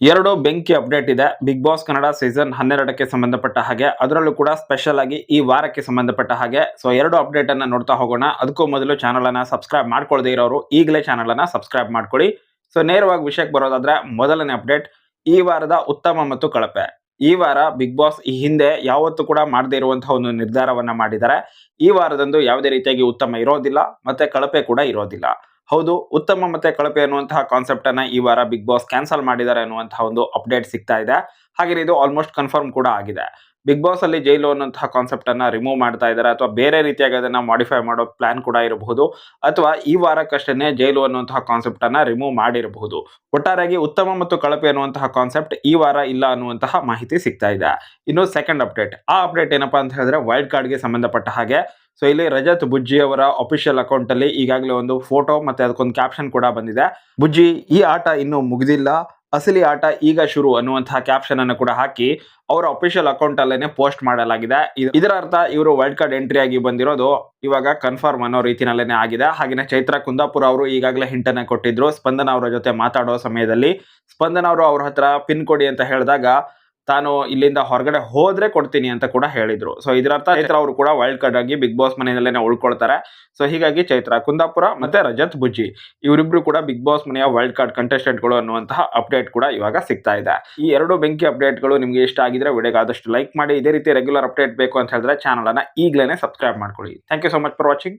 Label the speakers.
Speaker 1: ಎರಡು ಬೆಂಕಿ ಅಪ್ಡೇಟ್ ಇದೆ. ಬಿಗ್ ಬಾಸ್ ಕನ್ನಡ ಸೀಸನ್ 12ಕ್ಕೆ ಸಂಬಂಧಪಟ್ಟ ಹಾಗೆ, ಅದರಲ್ಲೂ ಕೂಡ ಸ್ಪೆಷಲ್ ಆಗಿ ಈ ವಾರಕ್ಕೆ ಸಂಬಂಧಪಟ್ಟ ಹಾಗೆ. ಸೊ ಎರಡು ಅಪ್ಡೇಟ್ ಅನ್ನ ನೋಡ್ತಾ ಹೋಗೋಣ. ಅದಕ್ಕೂ ಮೊದಲು ಚಾನಲ್ ಅನ್ನ ಸಬ್ಸ್ಕ್ರೈಬ್ ಮಾಡ್ಕೊಳ್ಳದೆ ಇರೋರು ಈಗಲೇ ಚಾನಲ್ ಅನ್ನ ಸಬ್ಸ್ಕ್ರೈಬ್ ಮಾಡ್ಕೊಳ್ಳಿ. ಸೊ ನೇರವಾಗಿ ವಿಷಯಕ್ಕೆ ಬರೋದಾದ್ರೆ, ಮೊದಲನೇ ಅಪ್ಡೇಟ್ ಈ ವಾರದ ಉತ್ತಮ ಮತ್ತು ಕಳಪೆ. ಈ ವಾರ ಬಿಗ್ ಬಾಸ್ ಈ ಹಿಂದೆ ಯಾವತ್ತೂ ಕೂಡ ಮಾಡದೇ ಇರುವಂತಹ ಒಂದು ನಿರ್ಧಾರವನ್ನ ಮಾಡಿದ್ದಾರೆ. ಈ ವಾರದಂದು ಯಾವುದೇ ರೀತಿಯಾಗಿ ಉತ್ತಮ ಇರೋದಿಲ್ಲ, ಮತ್ತೆ ಕಳಪೆ ಕೂಡ ಇರೋದಿಲ್ಲ. ಹೌದು, ಉತ್ತಮ ಮತ್ತೆ ಕಳಪೆ ಅನ್ನುವಂತಹ ಕಾನ್ಸೆಪ್ಟ್ ಅನ್ನ ಈ ವಾರ ಬಿಗ್ ಬಾಸ್ ಕ್ಯಾನ್ಸಲ್ ಮಾಡಿದ್ದಾರೆ ಅನ್ನುವಂತಹ ಒಂದು ಅಪ್ಡೇಟ್ ಸಿಗ್ತಾ ಇದೆ. ಹಾಗೆ ಇದು ಆಲ್ಮೋಸ್ಟ್ ಕನ್ಫರ್ಮ್ ಕೂಡ ಆಗಿದೆ. ಬಿಗ್ ಬಾಸ್ ಅಲ್ಲಿ ಜೈಲು ಅನ್ನುವಂತಹ ಕಾನ್ಸೆಪ್ಟ್ ಅನ್ನ ರಿಮೂವ್ ಮಾಡ್ತಾ ಇದ್ದಾರೆ, ಅಥವಾ ಬೇರೆ ರೀತಿಯಾಗಿ ಅದನ್ನ ಮಾಡಿಫೈ ಮಾಡೋ ಪ್ಲಾನ್ ಕೂಡ ಇರಬಹುದು, ಅಥವಾ ಈ ವಾರಕ್ಕಷ್ಟೇ ಜೈಲು ಅನ್ನುವಂತಹ ಕಾನ್ಸೆಪ್ಟ್ ಅನ್ನ ರಿಮೂವ್ ಮಾಡಿರಬಹುದು. ಒಟ್ಟಾರೆಯಾಗಿ ಉತ್ತಮ ಮತ್ತು ಕಳಪೆ ಅನ್ನುವಂತಹ ಕಾನ್ಸೆಪ್ಟ್ ಈ ವಾರ ಇಲ್ಲ ಅನ್ನುವಂತಹ ಮಾಹಿತಿ ಸಿಗ್ತಾ ಇದೆ. ಇನ್ನು ಸೆಕೆಂಡ್ ಅಪ್ಡೇಟ್, ಆ ಅಪ್ಡೇಟ್ ಏನಪ್ಪಾ ಅಂತ ಹೇಳಿದ್ರೆ ವೈಲ್ಡ್ ಕಾರ್ಡ್ ಗೆ ಸಂಬಂಧಪಟ್ಟ ಹಾಗೆ. ಸೊ ಇಲ್ಲಿ ರಜತ್ ಬುಜ್ಜಿ ಅವರ ಅಫಿಷಿಯಲ್ ಅಕೌಂಟ್ ಅಲ್ಲಿ ಈಗಾಗಲೇ ಒಂದು ಫೋಟೋ ಮತ್ತೆ ಅದಕ್ಕೊಂದು ಕ್ಯಾಪ್ಷನ್ ಕೂಡ ಬಂದಿದೆ. ಬುಜ್ಜಿ, ಈ ಆಟ ಇನ್ನೂ ಮುಗಿದಿಲ್ಲ, ಅಸಲಿ ಆಟ ಈಗ ಶುರು ಅನ್ನುವಂತಹ ಕ್ಯಾಪ್ಷನ್ ಅನ್ನು ಕೂಡ ಹಾಕಿ ಅವರ ಅಫಿಷಿಯಲ್ ಅಕೌಂಟ್ ಅಲ್ಲೇನೆ ಪೋಸ್ಟ್ ಮಾಡಲಾಗಿದೆ. ಇದರ ಅರ್ಥ ಇವರು ವೈಲ್ಡ್ ಕಾರ್ಡ್ ಎಂಟ್ರಿ ಆಗಿ ಬಂದಿರೋದು ಇವಾಗ ಕನ್ಫರ್ಮ್ ಅನ್ನೋ ರೀತಿನಲ್ಲೇನೆ ಆಗಿದೆ. ಹಾಗೆಯೇ ಚೈತ್ರ ಕುಂದಾಪುರ ಅವರು ಈಗಾಗಲೇ ಹಿಂಟ್ ಅನ್ನ ಕೊಟ್ಟಿದ್ರು. ಸ್ಪಂದನ ಅವರ ಜೊತೆ ಮಾತಾಡೋ ಸಮಯದಲ್ಲಿ ಸ್ಪಂದನ ಅವರು ಅವ್ರ ಹತ್ರ ಪಿನ್ ಕೊಡಿ ಅಂತ ಹೇಳಿದಾಗ, ತಾನು ಇಲ್ಲಿಂದ ಹೊರಗಡೆ ಹೋದ್ರೆ ಕೊಡ್ತೀನಿ ಅಂತ ಕೂಡ ಹೇಳಿದ್ರು. ಸೊ ಇದರರ್ಥ ಚೈತ್ರ ಅವರು ಕೂಡ ವೈಲ್ಡ್ ಕಾರ್ಡ್ ಆಗಿ ಬಿಗ್ ಬಾಸ್ ಮನೆಯಲ್ಲೇನೆ ಉಳ್ಕೊಳ್ತಾರೆ. ಸೊ ಹೀಗಾಗಿ ಚೈತ್ರ ಕುಂದಾಪುರ ಮತ್ತೆ ರಜತ್ ಬುಜ್ಜಿ ಇವರಿಬ್ರು ಕೂಡ ಬಿಗ್ ಬಾಸ್ ಮನೆಯ ವೈಲ್ಡ್ ಕಾರ್ಡ್ ಕಂಟೆಸ್ಟೆಂಟ್ ಗಳು ಅನ್ನುವಂತಹ ಅಪ್ಡೇಟ್ ಕೂಡ ಇವಾಗ ಸಿಗ್ತಾ ಇದೆ. ಈ ಎರಡು ಬೆಂಕಿ ಅಪ್ಡೇಟ್ ಗಳು ನಿಮಗೆ ಇಷ್ಟ ಆಗಿದ್ರೆ ವಿಡಿಯೋಗೆ ಆದಷ್ಟು ಲೈಕ್ ಮಾಡಿ. ಇದೇ ರೀತಿ ರೆಗ್ಯುಲರ್ ಅಪ್ಡೇಟ್ ಬೇಕು ಅಂತ ಹೇಳಿದ್ರೆ ಚಾನಲ್ ಅನ್ನ ಈಗಲೇ ಸಬ್ಸ್ಕ್ರೈಬ್ ಮಾಡ್ಕೊಳ್ಳಿ. Thank you so much for watching.